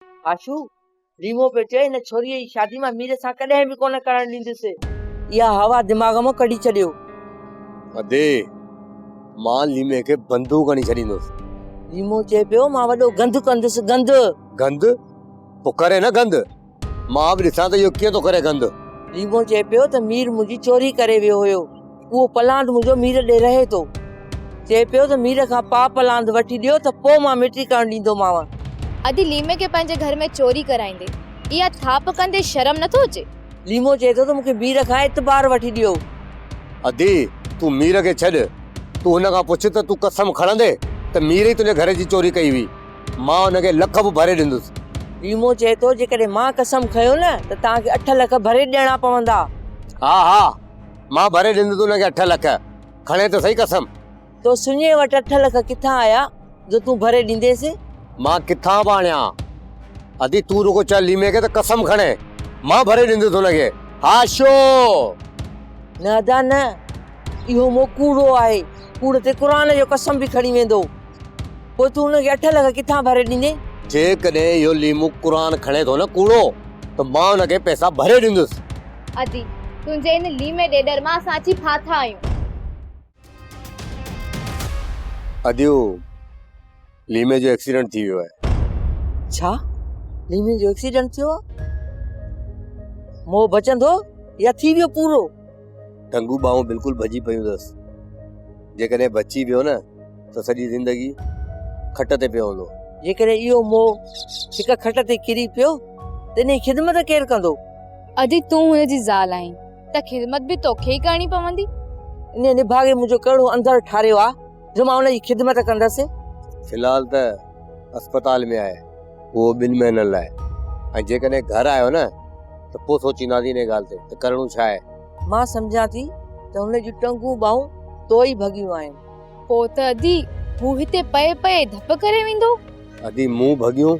आशू रीमो पे चए न छोरीअ जी शादी मां मीर सां कॾहिं बि कोन करण ॾींदुसि। इहा हवा दिमाग़ मां कढी छॾियो। अदे मां लीमे खे बंदूक हणी छॾींदुसि। रीमो चए पियो मां वॾो गंद कंदुसि। गंद गंद पोइ करे न गंद। मां बि ॾिसां त इहो कीअं थो करे गंद। रीमो चए पियो त मीर मुंहिंजी चोरी करे वियो हुयो। उहो पलांद मुंहिंजो मीर ॾे रहे थो। चए पियो त मीर खां पलांद वठी ॾियो त पोइ मां मिटी करण ॾींदोमांव। अदी लीमे के पंहिंजे घर में चोरी कराईंदे इहा थाप कंदे शर्म नथो अचे? लीमो चए थो त मूंखे मीर खां एतबार वठी ॾियो। अदी तूं मीर खे छॾ। तूं हुन खां पुछ त तूं कसम खणंदे त मीर ई तुंहिंजे घर जी चोरी कई हुई। मां हुनखे लख बि भरे ॾींदुसि। रीमो चए थो जेकॾहिं मां कसम खयो न त तव्हांखे 8 लख भरे ॾियणा पवंदा। हा हा मां भरे ॾींदुसि हुनखे 8 लख। खणे त सही कसम। तो सुञे वटि 8 लख किथां आया जो तूं भरे ॾींदेसि? मां किथां बि आणियां। अदी तूं रुगो चल लीमे खे त कसम खणे। मां भरे ॾींदुसि हुनखे। हा छो न अदा न, इहो मो कूड़ो आहे। कूड़ ते क़ुरान जो कसम बि खणी वेंदो। पोइ तूं हुनखे 8 लख किथां भरे ॾींदे? जेकॾहिं इहो लीमो क़ुरान खणे थो न कूड़ो त मां हुनखे पैसा भरे ॾींदुसि। अदी तुंहिंजे इन लीमे ॾेडर मां असां अची फाथा आहियूं। अदियो लीमे जो एक्सीडेंट थी वियो आहे। छा लीमे जो एक्सीडेंट थियो? मोह बचंदो या थी वियो पूरो? टंगू बाहूं बिल्कुलु भॼी पयूं अथसि। जेकॾहिं बची वियो न त सॼी ज़िंदगी खट ते पियो हूंदो। जेकॾहिं इहो मोह हिक खट ते किरी पियो त इन जी ख़िदमत केरु कंदो? अदी तूं हुनजी ज़ाल आहीं त ख़िदमत बि तोखे ई करणी पवंदी। इन निभागे मुंहिंजो कहिड़ो अंदर ठारियो आहे जो मां हुनजी ख़िदमत कंदसि। फ़िलहाल त अस्पताल में आहे उहो 2 महीननि लाइ। ऐं जेकॾहिं घर आयो न त पोइ सोचींदासीं इन ॻाल्हि ते त करणो छा आहे। मां सम्झां थी त हुन जूं टंगूं बाहूं तो ई भॻियूं आहिनि। पोइ त अदी हू हिते पए पए धप करे वेंदो। अदी मुंहुं भॻियूं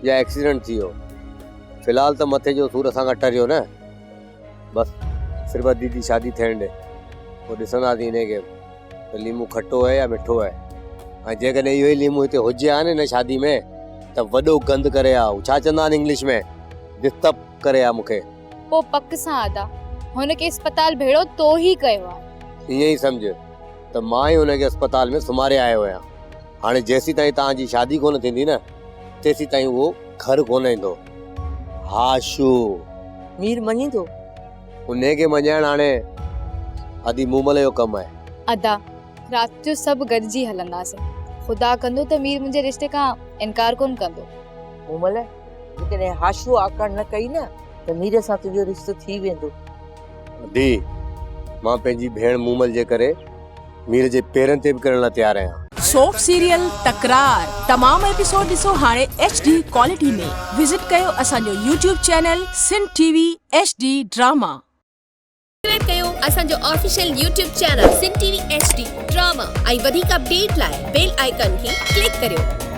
या एक्सीडेंट थी वियो। फ़िलहाल त मथे जो सूर असां खां टरियो न। बसि सिर्फ़ु अदी जी शादी थियण ॾे पोइ ॾिसंदासीं इनखे त लीमो खटो आहे या मिठो आहे। ऐं जेकॾहिं इहो ई लीमो हिते हुजे हा न हिन शादी में त वॾो गंद करे आ। छा चवंदा आहिनि इंग्लिश में डिस्टर्ब करे आ मूंखे। पोइ पक सां अदा हुनखे अस्पताल भेड़ो तो ही कयो आहे। ईअं ई सम्झ त मां ई हुनखे अस्पताल में सुम्हारे आयो आहियां। हाणे जेसीं ताईं तव्हांजी शादी कोन थींदी न तेसीं ताईं उहो घर कोन ईंदो। हा शू मीर मञींदो? उनखे मञाइण हाणे अदी मूमल जो कमु आहे। अदा राति जो सभु गॾिजी हलंदासीं। ख़ुदा कंदो त मीर मुंहिंजे रिश्ते खां इनकार कोन कंदो। मूमल जेकॾहिं हाशू आकड़ न कई न त मीर सां तुंहिंजो रिश्तो थी वेंदो। अदी मां पंहिंजी भेण मूमल जे करे मीर जे पेरनि ते बि करण लाइ तयार आहियां। सोप सीरियल तकरार तमाम एपिसोड ॾिसो हाणे HD क्वालिटी में। विजिट कयो असांजो YouTube channel Sindh TV HD drama. Subscribe कयो असांजो official YouTube channel Sindh TV HD drama ऐं वधीक अपडेट लाइ बेल आइकन खे क्लिक करियो।